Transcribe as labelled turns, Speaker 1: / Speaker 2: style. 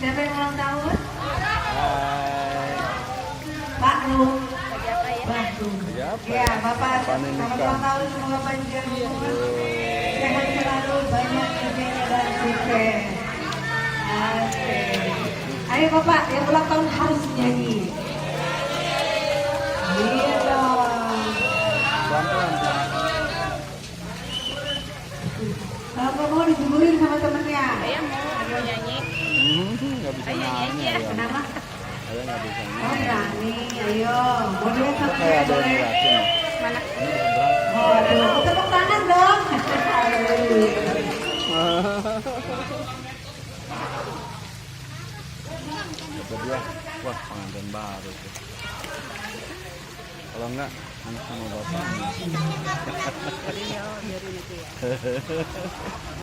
Speaker 1: Siapa yang ulang tahun?
Speaker 2: Hai.
Speaker 1: Pak Rum.
Speaker 2: Siapa?
Speaker 1: Ya, Bapak selamat
Speaker 2: Nikah.
Speaker 1: ulang tahun, semoga panjang umur, sehat selalu, banyak rezekinya dan sukses. Asik. Ayo Bapak, yang ulang tahun harus nyanyi. Iya dong.
Speaker 2: Pelan-pelan.
Speaker 1: Kalau nggak mau dijemurin sama temennya.
Speaker 3: Saya mau nyanyi.
Speaker 2: Nggak bisa
Speaker 3: Ayo nyanyi ya.
Speaker 1: Kenapa?
Speaker 2: Saya nggak bisa
Speaker 1: Oh berani, ayo. Mau lihat sama
Speaker 2: Kayak
Speaker 1: saya
Speaker 2: ada yang
Speaker 1: boleh?
Speaker 2: ngeliatin.
Speaker 3: Mana?
Speaker 1: Oh, aduh, tepuk tangan dong.
Speaker 2: Kata dia, wah pengantin baru tuh. Kalau enggak, anak sama bapaknya.
Speaker 3: Beliau dari nanti ya.